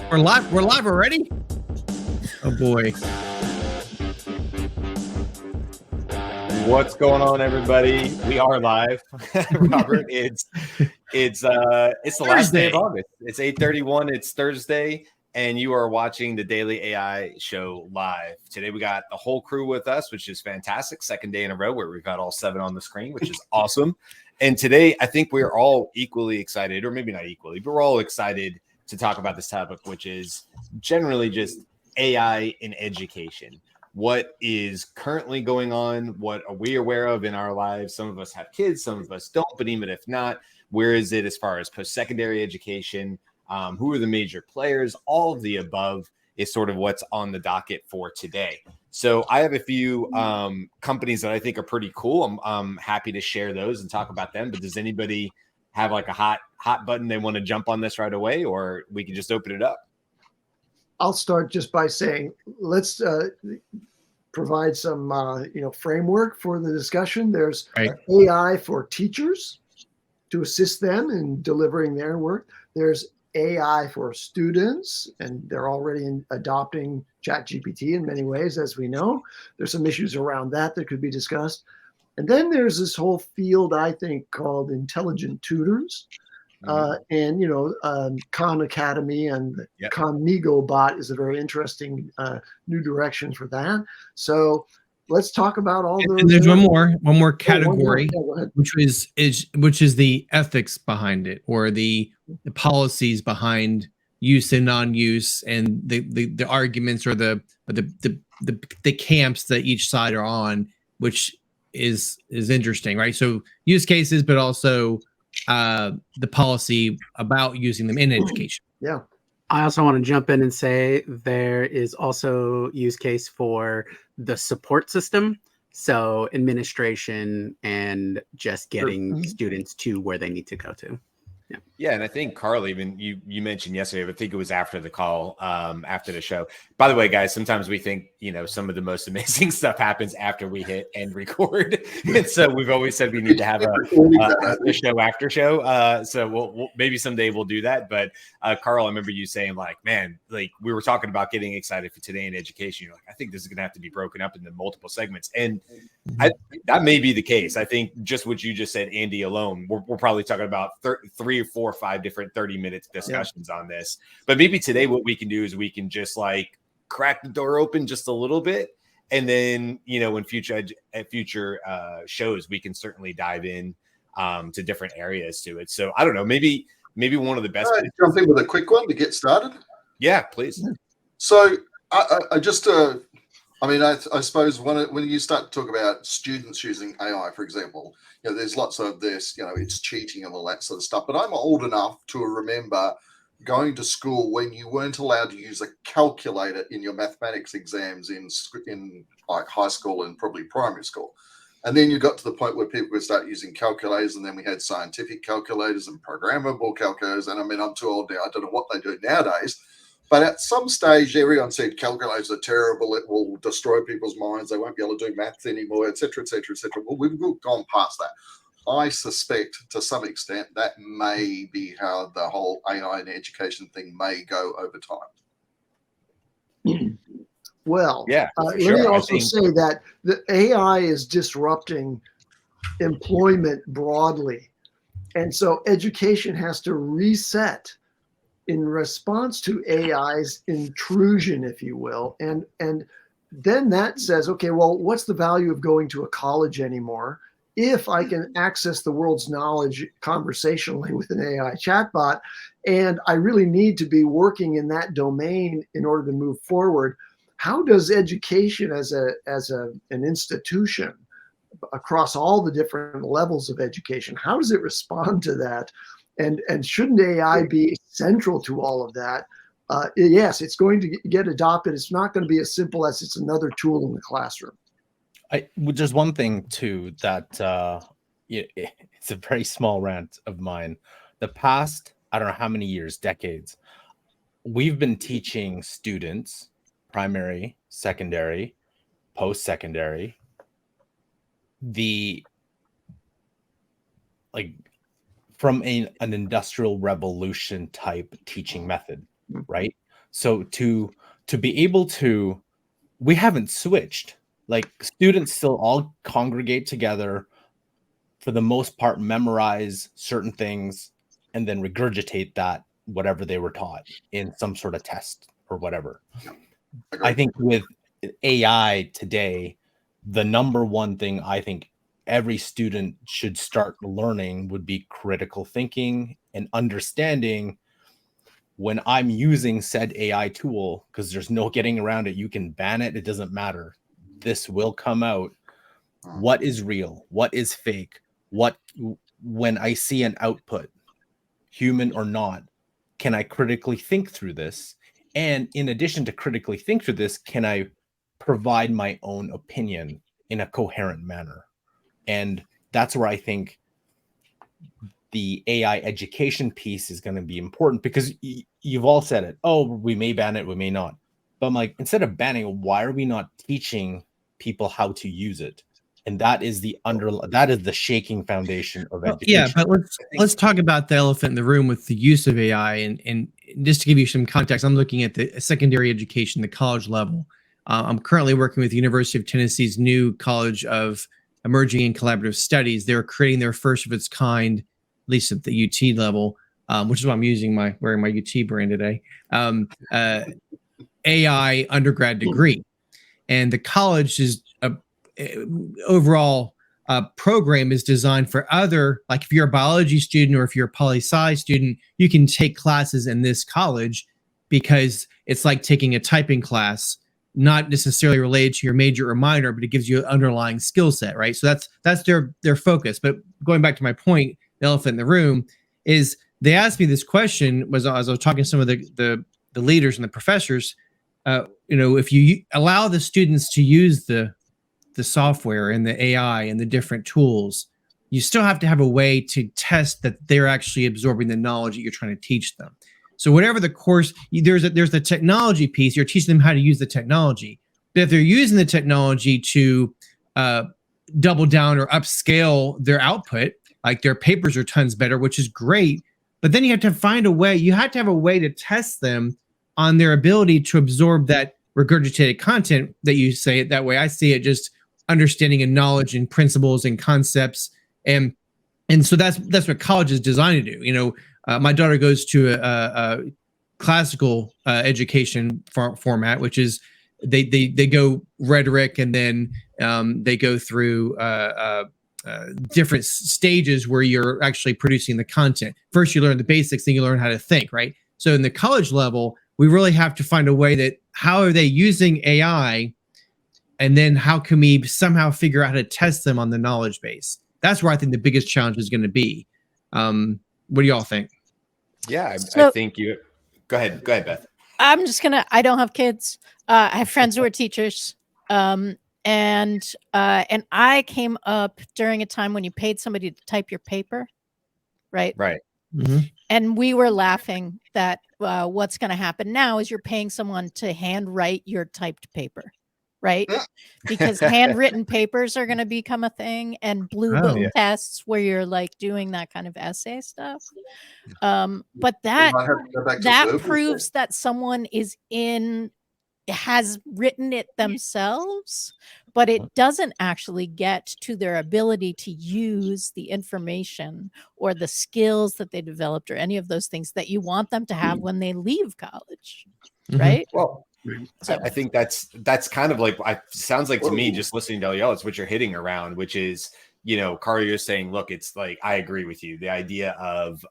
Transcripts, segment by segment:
We're live. We're live already. Oh boy. What's going on, everybody? We are live. Robert, it's the last day of August. It's 8:31. It's Thursday, and you are watching the Daily AI Show live. Today we got the whole crew with us, which is fantastic. Second day in a row where we've got all 7 on the screen, which is awesome. And today I think we're all equally excited, or maybe not equally, but we're all excited to talk about this topic, which is generally just AI in education. What is currently going on? What are we aware of in our lives? Some of us have kids, some of us don't, but even if not, where is it as far as post-secondary education? Who are the major players? All of the above is sort of what's on the docket for today. So I have a few companies that I think are pretty cool. I'm happy to share those and talk about them, but does anybody have like a hot button they want to jump on this right away, or we can just open it up? I'll start just by saying, let's provide some, framework for the discussion. There's AI for teachers to assist them in delivering their work. There's AI for students, and they're already adopting Chat GPT in many ways, as we know. There's some issues around that could be discussed. And then there's this whole field, I think, called intelligent tutors. Khan Academy and Khanmigo bot is a very interesting new direction for that. So let's talk about all those. And there's one more category, which is the ethics behind it, or the policies behind use and non-use, and the arguments or the camps that each side are on, which is interesting, right? So use cases, but also the policy about using them in education. Yeah. I also want to jump in and say there is also use case for the support system. So administration and just getting students to where they need to go to. Yeah, and I think Carl, even you mentioned yesterday, but I think it was after the call, after the show. By the way, guys, sometimes we think some of the most amazing stuff happens after we hit and record, and so we've always said we need to have a show after show. So we'll maybe someday we'll do that. But Carl, I remember you saying like, man, like we were talking about getting excited for today in education. You're like, I think this is going to have to be broken up into multiple segments, and that may be the case. I think just what you just said, Andy, alone, we're probably talking about 3 or 4 or 5 different 30-minute discussions on this. But maybe today what we can do is we can just like crack the door open just a little bit, and then in future shows we can certainly dive in to different areas to it. So I don't know, maybe one of the best. Jump in with a quick one to get started. Yeah, please. So I just I suppose when you start to talk about students using AI, for example, there's lots of this, it's cheating and all that sort of stuff. But I'm old enough to remember going to school when you weren't allowed to use a calculator in your mathematics exams in like high school and probably primary school. And then you got to the point where people would start using calculators, and then we had scientific calculators and programmable calculators. And I'm too old now. I don't know what they do nowadays. But at some stage, everyone said calculators are terrible. It will destroy people's minds. They won't be able to do maths anymore, et cetera, et cetera, et cetera. Well, we've gone past that. I suspect to some extent that may be how the whole AI and education thing may go over time. Well, let me also say that the AI is disrupting employment broadly. And so education has to reset in response to AI's intrusion, if you will. And then that says, okay, well, what's the value of going to a college anymore if I can access the world's knowledge conversationally with an AI chatbot? And I really need to be working in that domain in order to move forward. How does education as an institution across all the different levels of education, how does it respond to that? And shouldn't AI be central to all of that? Yes, it's going to get adopted. It's not going to be as simple as it's another tool in the classroom. There's one thing too that it's a very small rant of mine. The past, I don't know how many years, decades, we've been teaching students, primary, secondary, post-secondary, from an industrial revolution type teaching method, right? So to be able to, we haven't switched. Like students still all congregate together, for the most part, memorize certain things, and then regurgitate that, whatever they were taught in some sort of test or whatever. I think with AI today, the number one thing I think every student should start learning would be critical thinking and understanding when I'm using said AI tool, because there's no getting around it. You can ban it. It doesn't matter. This will come out. What is real? What is fake? When I see an output, human or not, can I critically think through this? And in addition to critically think through this, can I provide my own opinion in a coherent manner? And that's where I think the AI education piece is going to be important, because you've all said it. Oh, we may ban it, we may not. But I'm like, instead of banning, why are we not teaching people how to use it? And that is the shaking foundation of education. Yeah, but let's talk about the elephant in the room with the use of AI. And just to give you some context, I'm looking at the secondary education, the college level. I'm currently working with the University of Tennessee's new College of Emerging and Collaborative Studies. They're creating their first of its kind, at least at the UT level, which is why I'm wearing my UT brand today. AI undergrad degree, and the college is overall program is designed for other, like if you're a biology student or if you're a poli-sci student, you can take classes in this college because it's like taking a typing class, not necessarily related to your major or minor, but it gives you an underlying skill set, right? So that's their focus. But going back to my point, the elephant in the room is they asked me this question as I was talking to some of the leaders and the professors. If you allow the students to use the software and the AI and the different tools, you still have to have a way to test that they're actually absorbing the knowledge that you're trying to teach them. So whatever the course, there's the technology piece, you're teaching them how to use the technology. But if they're using the technology to double down or upscale their output, like their papers are tons better, which is great, but then you have to find a way, you have to have a way to test them on their ability to absorb that regurgitated content that you say it that way. I see it just understanding and knowledge and principles and concepts. And so that's what college is designed to do. My daughter goes to a classical education format, which is they go rhetoric, and then they go through different stages where you're actually producing the content. First, you learn the basics, then you learn how to think, right? So in the college level, we really have to find a way that how are they using AI, and then how can we somehow figure out how to test them on the knowledge base? That's where I think the biggest challenge is going to be. What do y'all think? Yeah, I think you. Go ahead, Beth. I don't have kids. I have friends who are teachers. And I came up during a time when you paid somebody to type your paper, right? Right. Mm-hmm. And we were laughing that what's going to happen now is you're paying someone to handwrite your typed paper, right? Because handwritten papers are going to become a thing, and blue book tests where you're like doing that kind of essay stuff. But that proves that someone has written it themselves, but it doesn't actually get to their ability to use the information or the skills that they developed or any of those things that you want them to have when they leave college, right? Well, so I think that's kind of like, sounds like to me, just listening to y'all, it's what you're hitting around, which is, Carl, you're saying, look, it's like, I agree with you. The idea of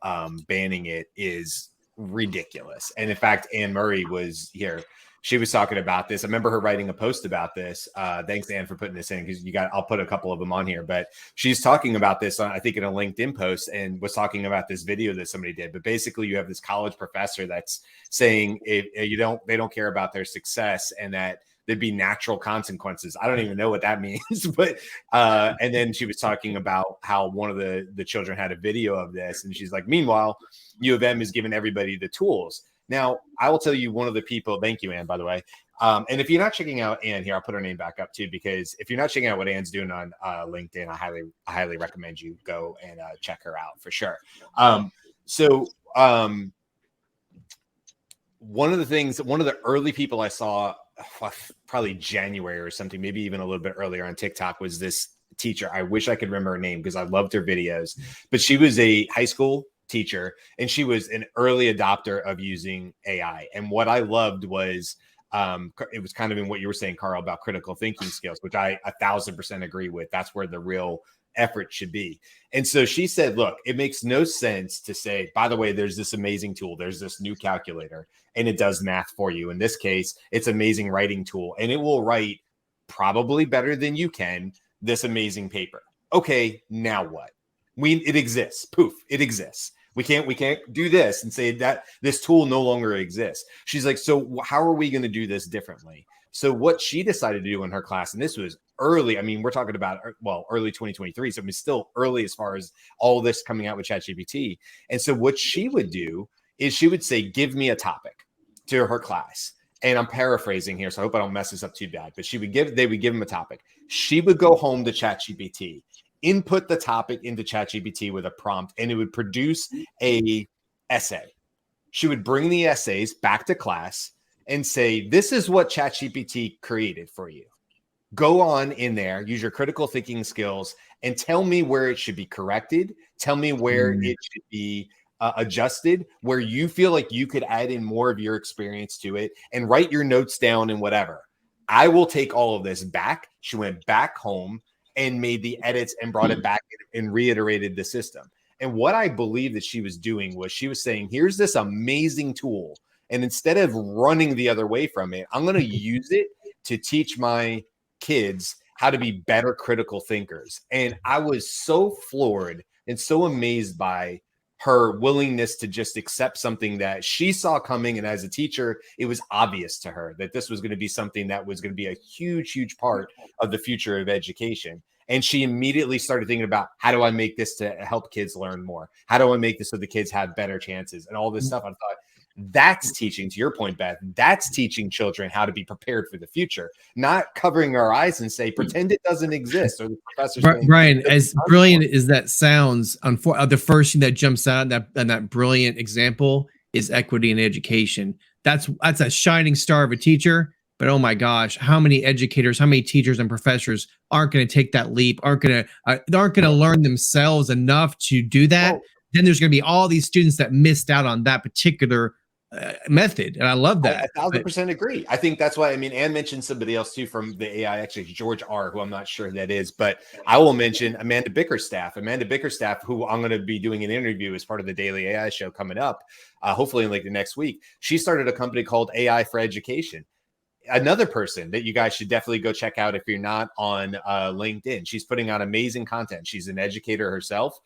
banning it is ridiculous. And in fact, Anne Murray was here. She was talking about this. I remember her writing a post about this. Thanks, Anne, for putting this in, because I'll put a couple of them on here. But she's talking about this, I think, in a LinkedIn post, and was talking about this video that somebody did. But basically, you have this college professor that's saying they don't care about their success, and that there'd be natural consequences. I don't even know what that means. But and then she was talking about how one of the children had a video of this, and she's like, meanwhile, U of M is giving everybody the tools. Now, I will tell you, one of the people, thank you, Anne, by the way. And if you're not checking out Anne here, I'll put her name back up too, because if you're not checking out what Anne's doing on LinkedIn, I highly recommend you go and check her out for sure. one of the early people I saw, probably January or something, maybe even a little bit earlier on TikTok, was this teacher. I wish I could remember her name because I loved her videos, but she was a high school teacher and she was an early adopter of using AI. And what I loved was, it was kind of in what you were saying, Carl, about critical thinking skills, which I 1,000% agree with. That's where the real effort should be. And so she said, look, it makes no sense to say, by the way, there's this amazing tool, there's this new calculator, and it does math for you. In this case, it's amazing writing tool, and it will write probably better than you can this amazing paper. Okay, now what? It exists. Poof, it exists. We can't do this and say that this tool no longer exists. She's like, so how are we going to do this differently? So what she decided to do in her class, and this was early, I mean, we're talking about, well, early 2023, so it was still early as far as all this coming out with Chat GPT. And so what she would do is she would say, give me a topic to her class. And I'm paraphrasing here, so I hope I don't mess this up too bad, but they would give them a topic. She would go home to Chat GPT, input the topic into Chat GPT with a prompt, and it would produce a essay. She would bring the essays back to class and say, this is what Chat GPT created for you. Go on in there, use your critical thinking skills, and tell me where it should be corrected. Tell me where it should be adjusted, where you feel like you could add in more of your experience to it, and write your notes down and whatever. I will take all of this back. She went back home and made the edits and brought it back and reiterated the system. And what I believe that she was doing was she was saying, here's this amazing tool. And instead of running the other way from it, I'm going to use it to teach my kids how to be better critical thinkers. And I was so floored and so amazed by her willingness to just accept something that she saw coming. And as a teacher, it was obvious to her that this was going to be something that was going to be a huge, huge part of the future of education. And she immediately started thinking about, how do I make this to help kids learn more? How do I make this so the kids have better chances and all this stuff? I thought, that's teaching, to your point, Beth, that's teaching children how to be prepared for the future, not covering our eyes and say, pretend it doesn't exist. Or the professor saying, Brian, as brilliant as that sounds, the first thing that jumps out in that brilliant example is equity in education. That's a shining star of a teacher. But oh my gosh, how many educators, how many teachers and professors aren't going to take that leap, aren't going to learn themselves enough to do that? Whoa. Then there's going to be all these students that missed out on that particular method. And I love that. I 1,000% agree. I think that's why, I mean, Ann mentioned somebody else too from the AI, actually George R., who I'm not sure who that is, but I will mention Amanda Bickerstaff, who I'm going to be doing an interview as part of the Daily AI show coming up, hopefully in like the next week. She started a company called AI for Education. Another person that you guys should definitely go check out if you're not on LinkedIn. She's putting out amazing content. She's an educator herself,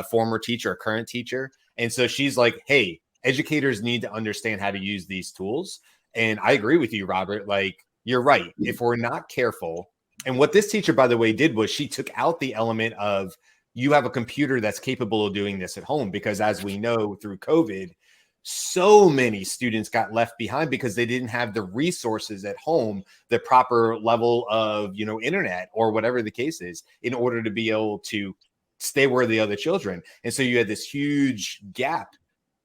former teacher, a current teacher. And so she's like, hey, educators need to understand how to use these tools. And I agree with you, Robert. Like, you're right. If we're not careful, and what this teacher, by the way, did was she took out the element of you have a computer that's capable of doing this at home, because as we know through COVID, so many students got left behind because they didn't have the resources at home, the proper level of, internet or whatever the case is, in order to be able to stay where the other children. And so you had this huge gap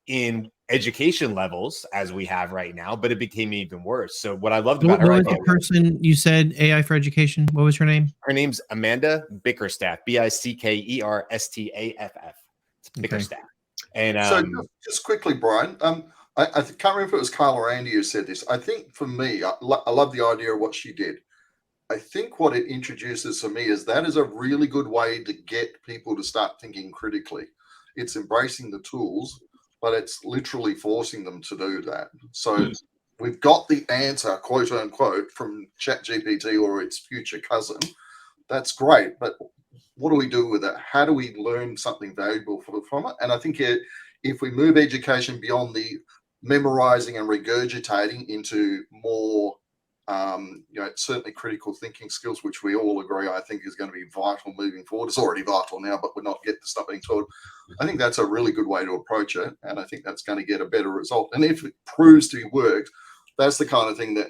in education levels as we have right now, but it became even worse. So what I loved about her, what was the person you said AI for Education? What was her name? Her name's Amanda Bickerstaff, Bickerstaff. It's Bickerstaff. And so just quickly, Brian, I can't remember if it was Carl or Andy who said this. I think for me, I love the idea of what she did. I think what it introduces for me is that is a really good way to get people to start thinking critically. It's embracing the tools, but it's literally forcing them to do that. So we've got the answer, quote unquote, from Chat GPT or its future cousin. That's great, but what do we do with it? How do we learn something valuable from it? And I think if we move education beyond the memorizing and regurgitating into more, certainly critical thinking skills, which we all agree, I think is going to be vital moving forward. It's already vital now, but we're not getting to stop being taught. I think that's a really good way to approach it. And I think that's going to get a better result. And if it proves to be worked, that's the kind of thing that,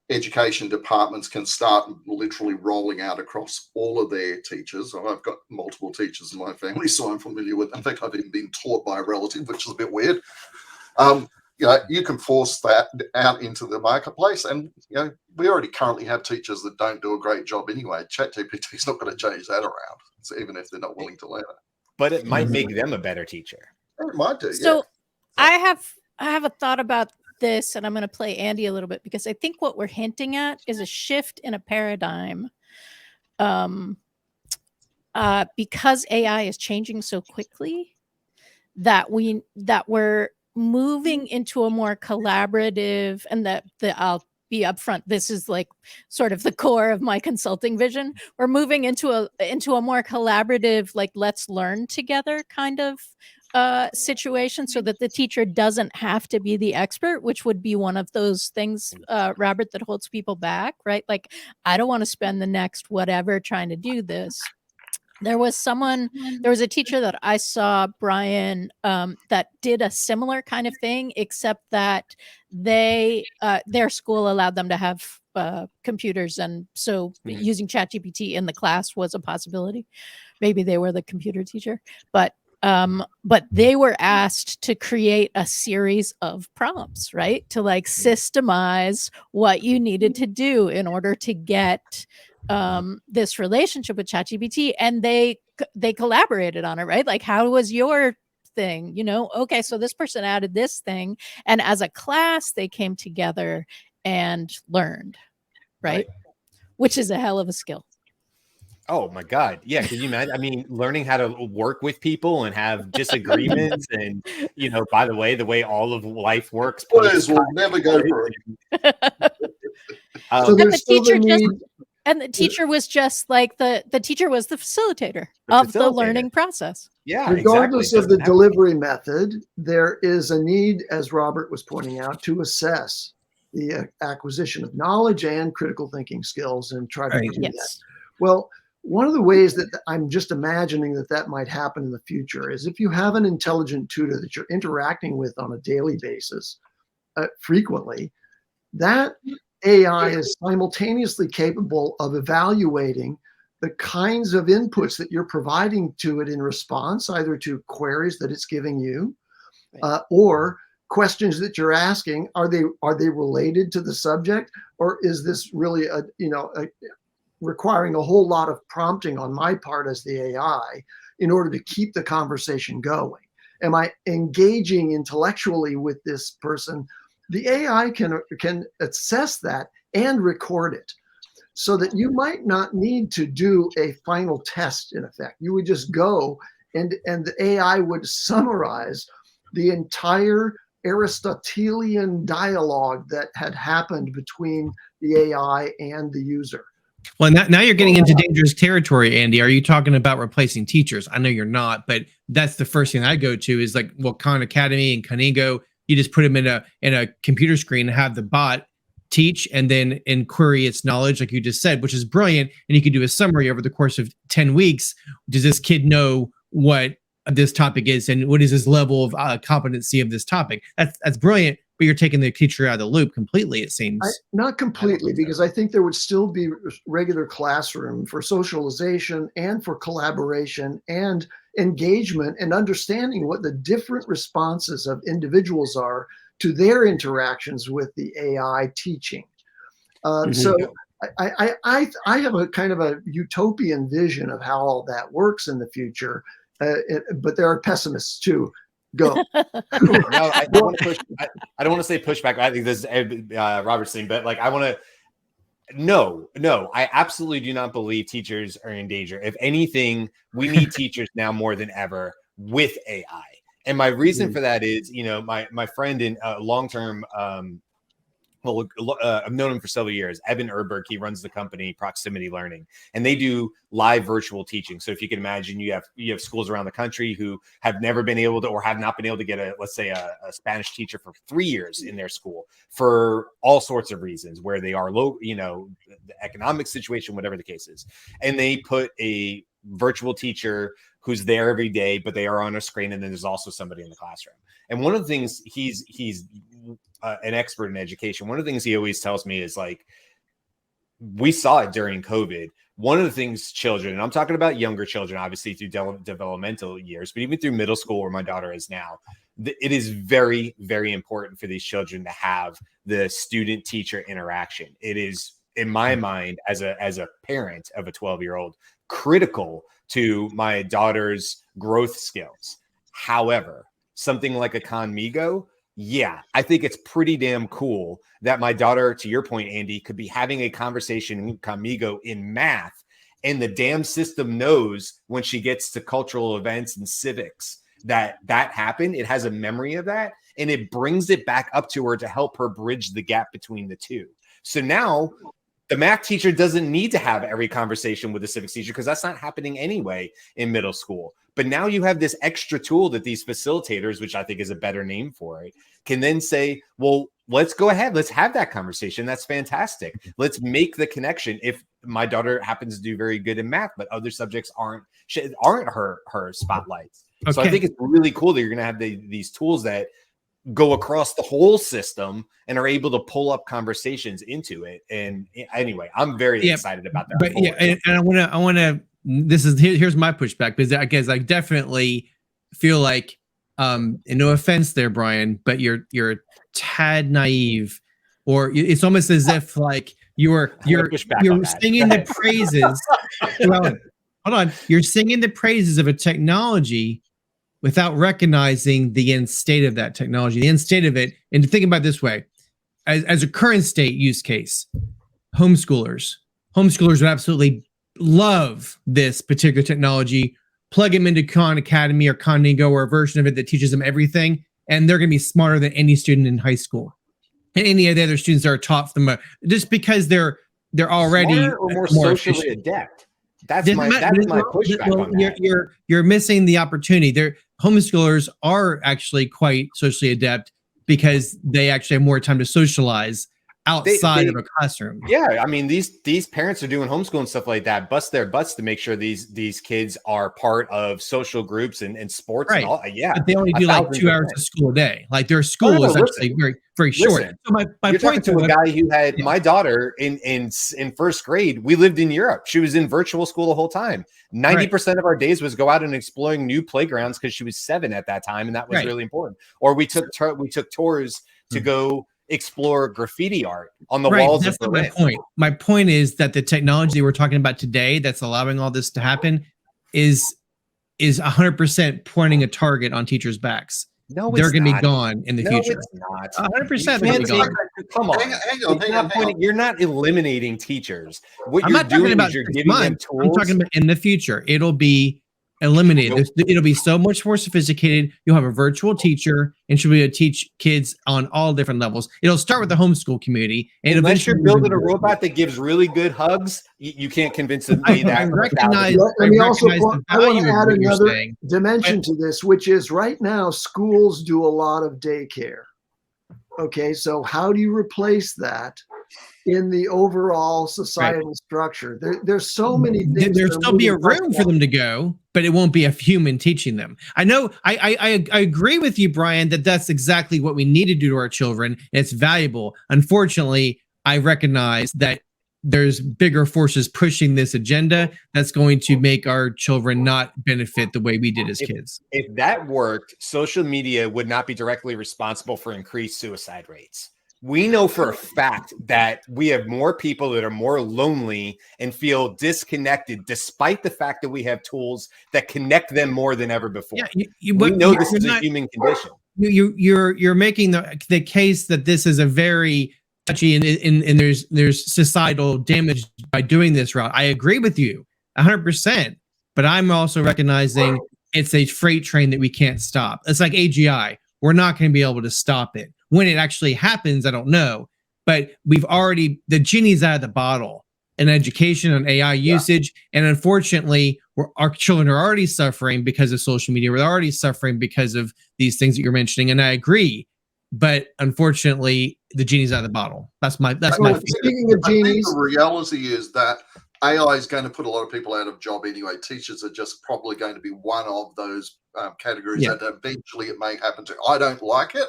education departments can start literally rolling out across all of their teachers. I've got multiple teachers in my family, so I'm familiar with. In fact, I've even been taught by a relative, which is a bit weird. you can force that out into the marketplace. And, we already currently have teachers that don't do a great job anyway. Chat GPT is not going to change that around, so even if they're not willing to learn it. But it might make them a better teacher. It might do, So I have a thought about this, and I'm going to play Andy a little bit, because I think what we're hinting at is a shift in a paradigm. Because AI is changing so quickly, that we're moving into a more collaborative, and I'll be upfront, this is like sort of the core of my consulting vision. We're moving into a more collaborative, like, let's learn together kind of situation, so that the teacher doesn't have to be the expert, which would be one of those things, Robert, that holds people back, right? Like, I don't want to spend the next whatever trying to do this. There was a teacher that I saw, Brian, that did a similar kind of thing, except that their school allowed them to have computers, and so using Chat GPT in the class was a possibility. Maybe they were the computer teacher, but they were asked to create a series of prompts, right, to like systemize what you needed to do in order to get this relationship with ChatGPT, and they collaborated on it, right? Like, how was your thing? Okay, so this person added this thing, and as a class, they came together and learned, right? Which is a hell of a skill. Oh my God. Yeah. Can you imagine? I mean, learning how to work with people and have disagreements and, by the way all of life works. Boys will never go for it. So there's still the need. And the teacher was just like the teacher was the facilitator of the learning process. Yeah. Regardless of the delivery method, there is a need, as Robert was pointing out, to assess the acquisition of knowledge and critical thinking skills and try to do that. Well, one of the ways that I'm just imagining that might happen in the future is if you have an intelligent tutor that you're interacting with on a daily basis, frequently, that AI is simultaneously capable of evaluating the kinds of inputs that you're providing to it in response, either to queries that it's giving you, or questions that you're asking. Are they related to the subject, or is this really requiring a whole lot of prompting on my part as the AI in order to keep the conversation going? Am I engaging intellectually with this person? The AI can assess that and record it, so that you might not need to do a final test. In effect, you would just go and the AI would summarize the entire Aristotelian dialogue that had happened between the AI and the user. Well, now you're getting into dangerous territory, Andy. Are you talking about replacing teachers? I know you're not, but that's the first thing I go to is like, well, Khan Academy and Khanmigo. You just put them in a computer screen and have the bot teach and then query its knowledge, like you just said, which is brilliant. And you can do a summary over the course of 10 weeks. Does this kid know what this topic is and what is his level of competency of this topic? That's brilliant, but you're taking the teacher out of the loop completely, it seems. Not completely, because I think there would still be regular classroom for socialization and for collaboration and engagement and understanding what the different responses of individuals are to their interactions with the AI teaching. So I have a kind of a utopian vision of how all that works in the future, but there are pessimists too. Go. No, I don't want to say pushback. I think this is Robert's thing, but like I want to. No, I absolutely do not believe teachers are in danger. If anything, we need teachers now more than ever with AI. And my reason for that is, my friend in long-term, I've known him for several years, Evan Erberg. He runs the company Proximity Learning, and they do live virtual teaching. So if you can imagine, you have schools around the country who have never been able to, or have not been able to get a Spanish teacher for 3 years in their school for all sorts of reasons, where they are low, the economic situation, whatever the case is. And they put a virtual teacher who's there every day, but they are on a screen. And then there's also somebody in the classroom. And one of the things he's an expert in education. One of the things he always tells me is like, we saw it during COVID. One of the things children, and I'm talking about younger children, obviously through developmental years, but even through middle school where my daughter is now, it is very, very important for these children to have the student teacher interaction. It is, in my mind, as a parent of a 12-year-old, critical to my daughter's growth skills. However, something like a Khanmigo, yeah, I think it's pretty damn cool that my daughter, to your point, Andy, could be having a conversation with Khanmigo in math, and the damn system knows when she gets to cultural events and civics that happened. It has a memory of that, and it brings it back up to her to help her bridge the gap between the two. So now the math teacher doesn't need to have every conversation with the civics teacher because that's not happening anyway in middle school. But now you have this extra tool that these facilitators, which I think is a better name for it, can then say, well, let's go ahead. Let's have that conversation. That's fantastic. Let's make the connection. If my daughter happens to do very good in math, but other subjects aren't her spotlights. Okay. So I think it's really cool that you're going to have these tools that go across the whole system and are able to pull up conversations into it. And anyway, I'm very excited about that. But and I want to. Here's my pushback, because I guess I definitely feel like, and no offense there, Brian, but you're a tad naive, or it's almost as if like you're singing the praises. Hold on, you're singing the praises of a technology without recognizing the end state of that technology, the end state of it. And to think about it this way, as a current state use case, homeschoolers would absolutely love this particular technology. Plug them into Khan Academy or Khanmigo or a version of it that teaches them everything, and they're going to be smarter than any student in high school and any of the other students that are taught from just because they're already smarter or more socially adept. That's my pushback on that. You're missing the opportunity. Homeschoolers are actually quite socially adept because they actually have more time to socialize outside of a classroom. Yeah, I mean, these parents are doing homeschool and stuff like that, bust their butts to make sure these kids are part of social groups and sports. Right. And all. Yeah, but they only do like 2 hours of school a day. Like their school is actually very, very short. So my you're point talking to a guy who had my daughter in first grade. We lived in Europe. She was in virtual school the whole time. 90% of our days was go out and exploring new playgrounds because she was 7 at that time, and that was really important. Or we took tours to go explore graffiti art on the walls of Berlin. That's my point. My point is that the technology we're talking about today that's allowing all this to happen is 100% pointing a target on teachers' backs. No, they're going to be gone in the future. It's not. 100%. Come on. Hang on. You're not eliminating teachers. What I'm you're not talking doing about is you're giving them tools. I'm talking about in the future. It'll be eliminated. It'll be so much more sophisticated. You'll have a virtual teacher, and she'll be able to teach kids on all different levels. It'll start with the homeschool community, and unless you're building a robot that gives really good hugs, you can't convince me that. I want to add another dimension to this, which is right now schools do a lot of daycare. Okay, so how do you replace that in the overall societal structure? There's so many things. There'll still be a room for them to go, but it won't be a human teaching them. I know. I agree with you, Brian, that that's exactly what we need to do to our children. And it's valuable. Unfortunately, I recognize that there's bigger forces pushing this agenda that's going to make our children not benefit the way we did as kids. If that worked, social media would not be directly responsible for increased suicide rates. We know for a fact that we have more people that are more lonely and feel disconnected, despite the fact that we have tools that connect them more than ever before. Yeah, we know this is a human condition. You're making the case that this is a very touchy and there's societal damage by doing this route. I agree with you 100%, but I'm also recognizing it's a freight train that we can't stop. It's like AGI. We're not going to be able to stop it. When it actually happens, I don't know, but the genie's out of the bottle in education and AI usage. And unfortunately, our children are already suffering because of social media. We're already suffering because of these things that you're mentioning. And I agree, but unfortunately, the genie's out of the bottle. That's my speaking of genies. The reality is that AI is going to put a lot of people out of job anyway. Teachers are just probably going to be one of those categories that eventually it may happen to. I don't like it.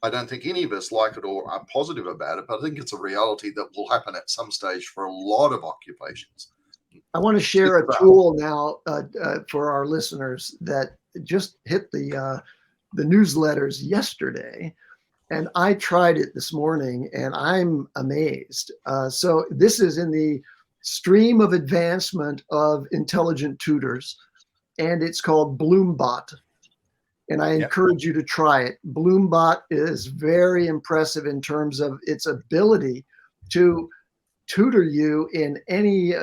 I don't think any of us like it or are positive about it, but I think it's a reality that will happen at some stage for a lot of occupations. I want to share a tool now for our listeners that just hit the newsletters yesterday, and I tried it this morning, and I'm amazed. So this is in the stream of advancement of intelligent tutors, and it's called Bloombot. And I encourage you to try it. Bloombot is very impressive in terms of its ability to tutor you in any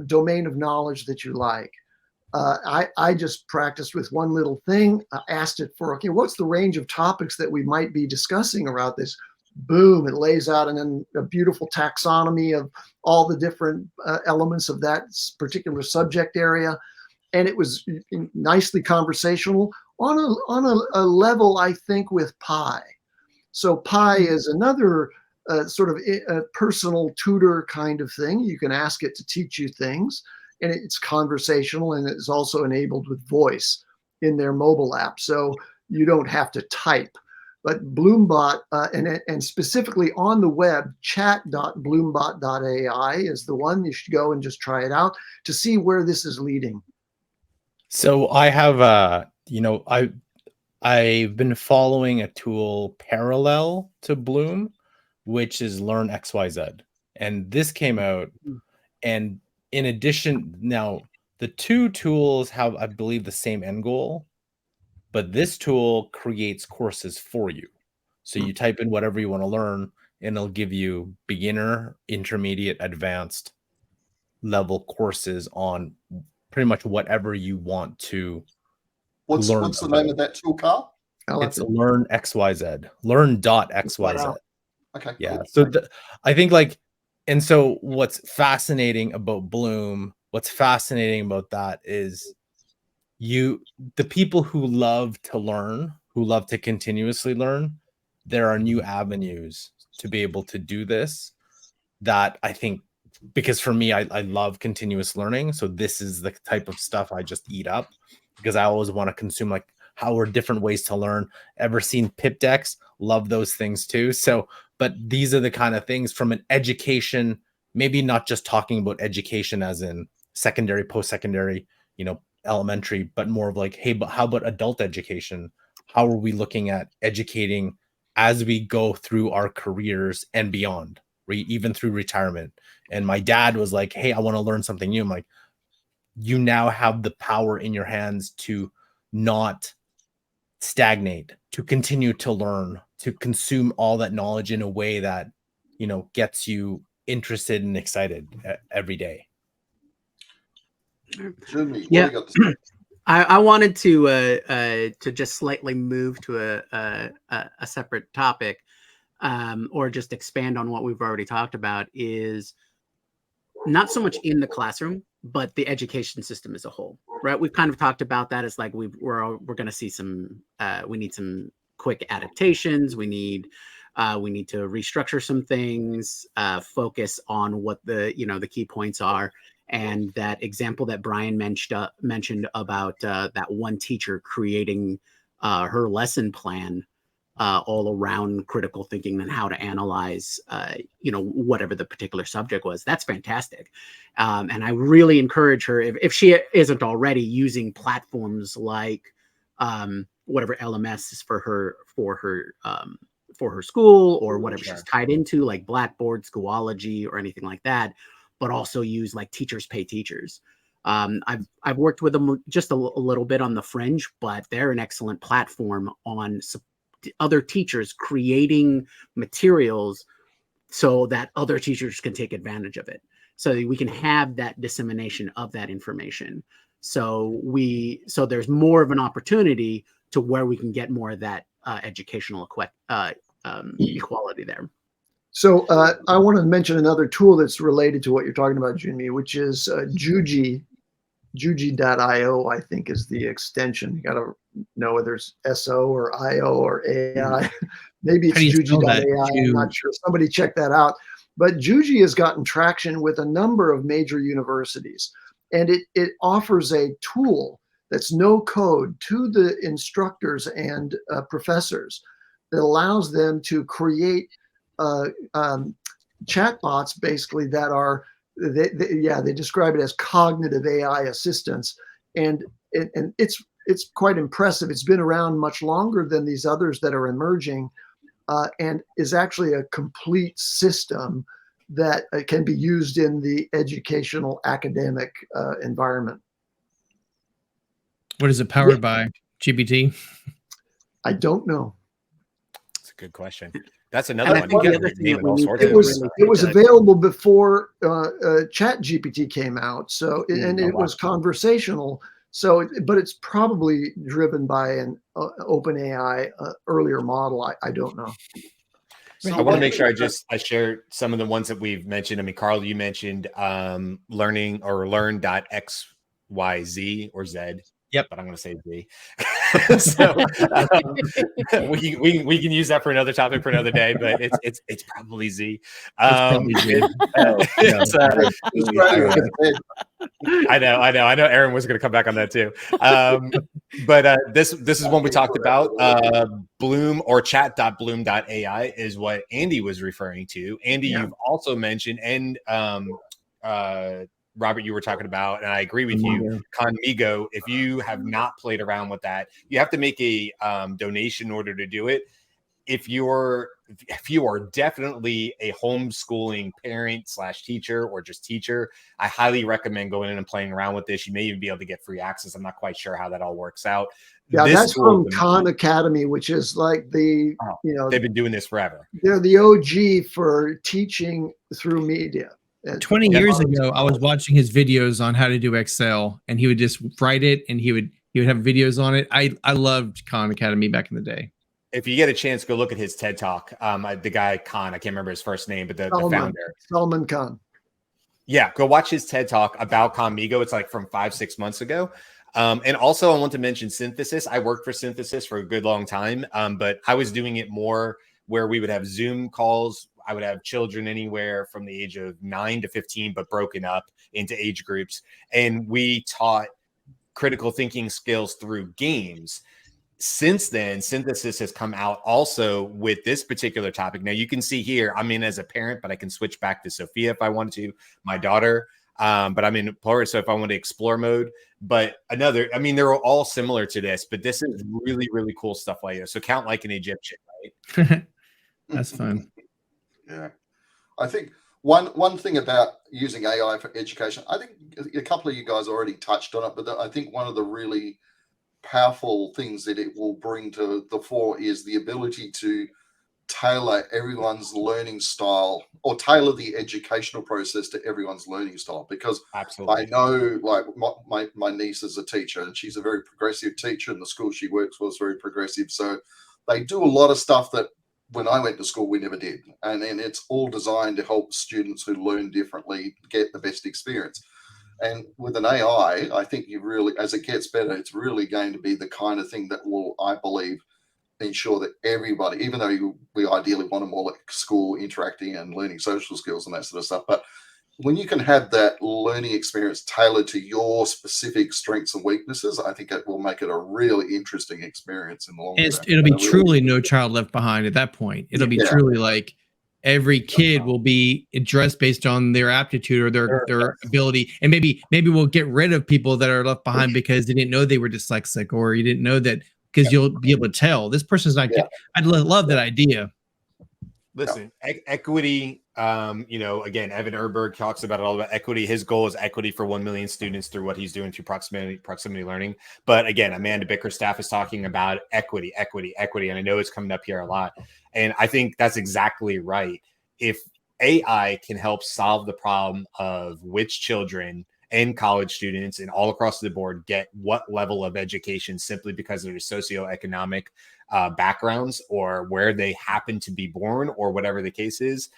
domain of knowledge that you like. I just practiced with one little thing. I asked it for, okay, what's the range of topics that we might be discussing around this? Boom, it lays out a beautiful taxonomy of all the different elements of that particular subject area. And it was nicely conversational on a level, I think, with Pi. So Pi is another sort of a personal tutor kind of thing. You can ask it to teach you things, and it's conversational, and it's also enabled with voice in their mobile app. So you don't have to type. But Bloombot, and specifically on the web, chat.bloombot.ai is the one. You should go and just try it out to see where this is leading. So I have, I've been following a tool parallel to Bloom, which is Learn XYZ. And this came out. And in addition, now the two tools have, I believe, the same end goal, but this tool creates courses for you. So you type in whatever you want to learn, and it'll give you beginner, intermediate, advanced level courses on pretty much whatever you want to learn. What's the name of that tool, Carl? It's Learn XYZ. Learn.xyz. Okay. Yeah. So I think and so what's fascinating about Bloom, what's fascinating about that is the people who love to learn, who love to continuously learn, there are new avenues to be able to do this that I think, because for me, I love continuous learning. So this is the type of stuff I just eat up because I always want to consume, like, how are different ways to learn. Ever seen pip decks? Love those things too. So, but these are the kind of things from an education, maybe not just talking about education as in secondary, post-secondary, elementary, but more of like, hey, but how about adult education? How are we looking at educating as we go through our careers and beyond, even through retirement? And my dad was like, hey, I want to learn something new. I'm like, you now have the power in your hands to not stagnate, to continue to learn, to consume all that knowledge in a way that, gets you interested and excited every day. Jimmy, yeah. I wanted to just slightly move to a separate topic, or just expand on what we've already talked about, is not so much in the classroom, but the education system as a whole, right? We've kind of talked about that as like we're going to see some, we need some quick adaptations. We need to restructure some things, focus on what the key points are. And that example that Brian mentioned about that one teacher creating her lesson plan all around critical thinking and how to analyze, whatever the particular subject was. That's fantastic. And I really encourage her, if she isn't already, using platforms like whatever LMS is for her school, or whatever she's tied into, like Blackboard, Schoology, or anything like that, but also use like Teachers Pay Teachers. I've worked with them just a little bit on the fringe, but they're an excellent platform on other teachers creating materials so that other teachers can take advantage of it, so that we can have that dissemination of that information. So there's more of an opportunity to where we can get more of that educational equality there. So I want to mention another tool that's related to what you're talking about, Junmi, which is Juji. Juji.io, I think, is the extension. You got to know whether it's SO or IO or AI. Maybe it's Juji.ai. I'm not sure. Somebody check that out. But Juji has gotten traction with a number of major universities, and it offers a tool that's no code to the instructors and professors that allows them to create chatbots, basically, that are, they describe it as cognitive AI assistants, and it's quite impressive. It's been around much longer than these others that are emerging, and is actually a complete system that can be used in the educational academic environment. What is it powered by? GPT? I don't know. That's a good question. That's another one. It was available before Chat GPT came out, so it was conversational. So, but it's probably driven by an OpenAI earlier model. I don't know. I want to make sure I share some of the ones that we've mentioned. I mean, Carl, you mentioned learning or learn.xyz or Z. Yep, but I'm going to say Z. So we can use that for another topic for another day, but it's probably Z. I know. Aaron was going to come back on that too. But this is one we talked about. Bloom or chat.bloom.ai is what Andy was referring to. Andy, you've also mentioned, and Robert, you were talking about, and I agree with you, Khanmigo. If you have not played around with that, you have to make a donation in order to do it. If you are definitely a homeschooling parent / teacher or just teacher, I highly recommend going in and playing around with this. You may even be able to get free access. I'm not quite sure how that all works out. Yeah, that's from Khan Academy, which is like they've been doing this forever. They're the OG for teaching through media. 20 years ago, I was watching his videos on how to do Excel, and he would just write it, and he would have videos on it. I loved Khan Academy back in the day. If you get a chance, go look at his TED Talk. The guy Khan, I can't remember his first name, but the founder, Salman Khan. Yeah, go watch his TED Talk about Khanmigo. It's like from 5-6 months ago. And also, I want to mention Synthesis. I worked for Synthesis for a good long time, but I was doing it more where we would have Zoom calls. I would have children anywhere from the age of 9 to 15, but broken up into age groups. And we taught critical thinking skills through games. Since then, Synthesis has come out also with this particular topic. Now, you can see here, I'm in as a parent, but I can switch back to Sophia if I want to, my daughter. But I'm in Polaris, so if I want to explore mode. But they're all similar to this, but this is really, really cool stuff like this. So count like an Egyptian, right? That's fun. Yeah, I think one thing about using AI for education, I think a couple of you guys already touched on it, but I think one of the really powerful things that it will bring to the fore is the ability to tailor everyone's learning style, or tailor the educational process to everyone's learning style. Because absolutely, I know, like my niece is a teacher, and she's a very progressive teacher, and the school she works for is very progressive. So they do a lot of stuff that when I went to school, we never did. And then it's all designed to help students who learn differently get the best experience. And with an AI, I think you really, as it gets better, it's really going to be the kind of thing that will, I believe, ensure that everybody, even though we ideally want them all at school interacting and learning social skills and that sort of stuff, but when you can have that learning experience tailored to your specific strengths and weaknesses, I think it will make it a really interesting experience in the long term. It'll be truly no child left behind at that point. It'll be truly like every kid will be addressed based on their aptitude or their ability. And maybe we'll get rid of people that are left behind because they didn't know they were dyslexic, or you didn't know that, because you'll be able to tell this person's not. I'd love that idea. Listen, equity, again, Evan Erberg talks about it all about equity. His goal is equity for 1 million students through what he's doing through proximity learning. But again, Amanda Bickerstaff is talking about equity. And I know it's coming up here a lot. And I think that's exactly right. If AI can help solve the problem of which children and college students and all across the board get what level of education simply because of their socioeconomic backgrounds or where they happen to be born or whatever the case is,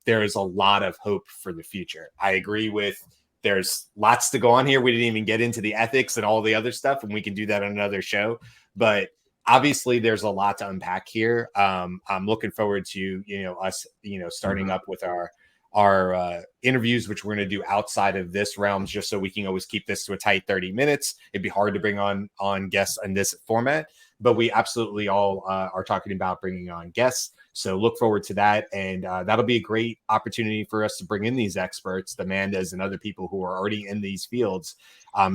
there is a lot of hope for the future. I agree with, there's lots to go on here. We didn't even get into the ethics and all the other stuff, and we can do that on another show. But obviously there's a lot to unpack here. I'm looking forward to, us, starting up with our interviews, which we're going to do outside of this realm, just so we can always keep this to a tight 30 minutes. It'd be hard to bring on guests in this format, but we absolutely all are talking about bringing on guests. So look forward to that. And that'll be a great opportunity for us to bring in these experts, the Mandas and other people who are already in these fields,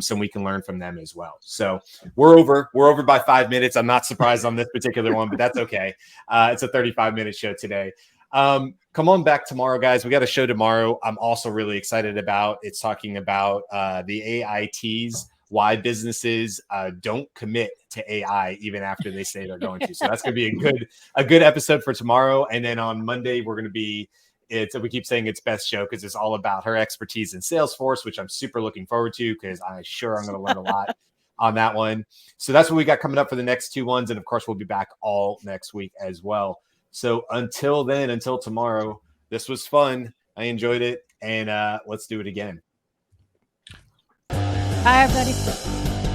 so we can learn from them as well. So we're over by 5 minutes. I'm not surprised on this particular one, but that's okay. It's a 35-minute show today. Come on back tomorrow, guys. We got a show tomorrow. I'm also really excited about. It's talking about the AITs, why businesses don't commit to AI even after they say they're going to. So that's going to be a good episode for tomorrow. And then on Monday, we're going to be, we keep saying it's Beth's show because it's all about her expertise in Salesforce, which I'm super looking forward to because I'm sure I'm going to learn a lot on that one. So that's what we got coming up for the next 2 ones. And of course, we'll be back all next week as well. So until then, until tomorrow, this was fun. I enjoyed it. And let's do it again. Bye, everybody.